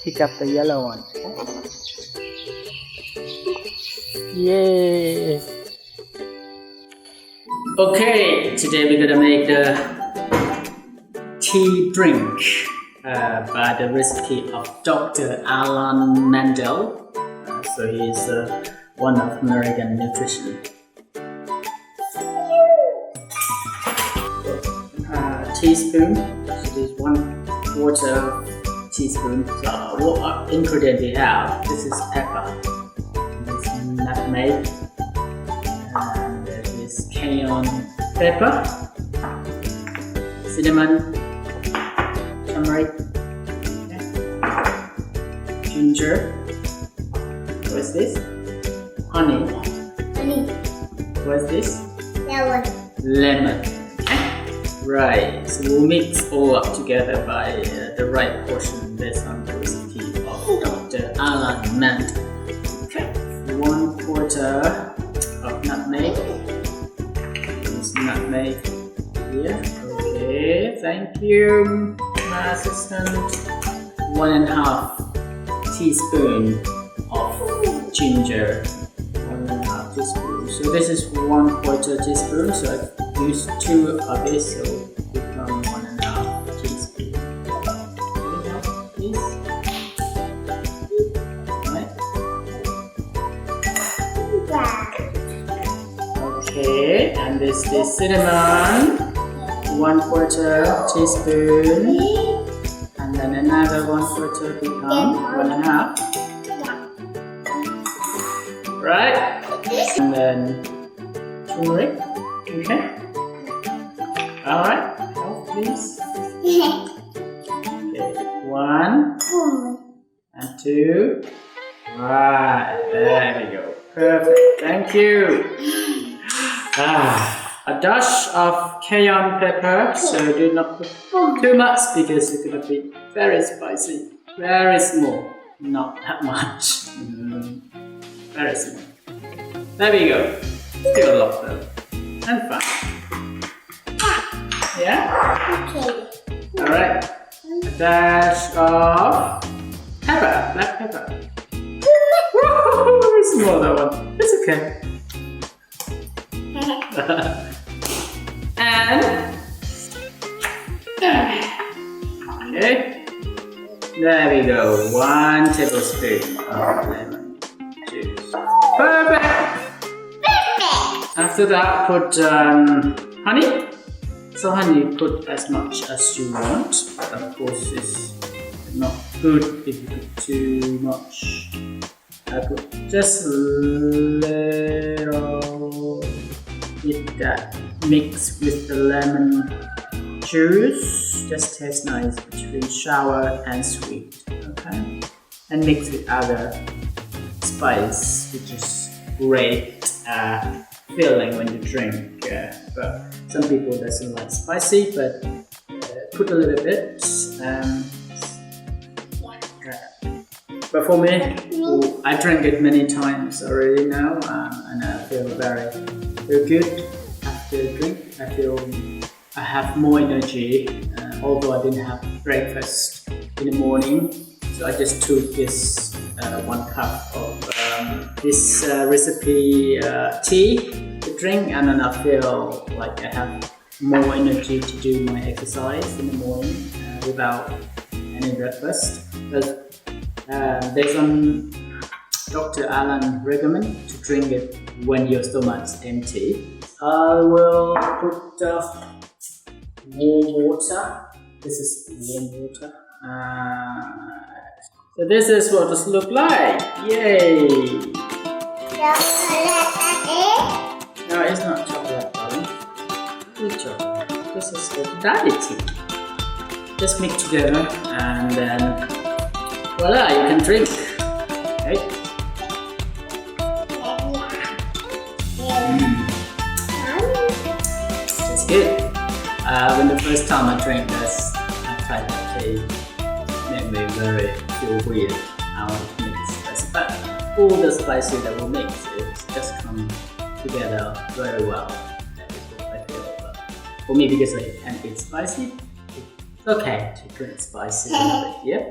Pick up the yellow one. Yay! Okay, today we're gonna make the tea drink by the recipe of Dr. Alan Mendel. So he's one of American nutrition. Teaspoon. So this is 1/4 teaspoon. So what ingredient we have? This is pepper. This is nutmeg. And this is cayenne pepper, cinnamon, turmeric, ginger. What is this? Honey. What is this? Lemon. Right, so we'll mix all up together by the right portion based on the recipe of Dr. Alan Mendel. Okay, 1/4 of nutmeg. This nutmeg here. Okay, thank you, my assistant. 1.5 teaspoon of ginger. 1.5 teaspoon. So this is 1/4 teaspoon. So I've used 2 of this, so become 1.5 teaspoon. Please. Right. Okay, and this is cinnamon, 1/4 teaspoon, and then another 1/4 become 1.5. Right, and then turmeric. Okay. All right. Oh, please. Okay. 1 and 2. Right. There we go. Perfect. Thank you. A dash of cayenne pepper. So do not put too much because it's gonna be very spicy. Very small. Not that much. Very small. There we go. Still a lot though. And fun. Yeah? Okay. Alright. A dash of pepper, black pepper. Woohoo! Smaller one. It's okay. And okay. There we go. 1 tablespoon of lemon juice. Perfect! After that, put honey. So honey, put as much as you want. But of course, it's not good if you put too much. I put just a little bit that mix with the lemon juice. Just tastes nice between sour and sweet. Okay, and mix with other spice, which is great. Feeling when you drink, but some people doesn't like spicy, but put a little bit. But for me, I drank it many times already now, and I feel very good after the drink. I feel I have more energy, although I didn't have breakfast in the morning. So I just took this 1 cup of this recipe tea to drink, and then I feel like I have more energy to do my exercise in the morning without any breakfast. But there's Dr. Alan recommend to drink it when your stomach's empty. I will put warm water. This is warm water. So this is what it looks like. Yay! No, it's not chocolate, darling. It's chocolate. This is the daddy tea. Just mix together and then voila, you can drink. Okay. It's good. When the first time I drank this, I tried that tea. Made me feel weird how it mixes. But all the spices that we mix, it just come together very well. That is what I feel. But for me, because I can't eat spicy, it's okay to drink spicy a little bit, yeah?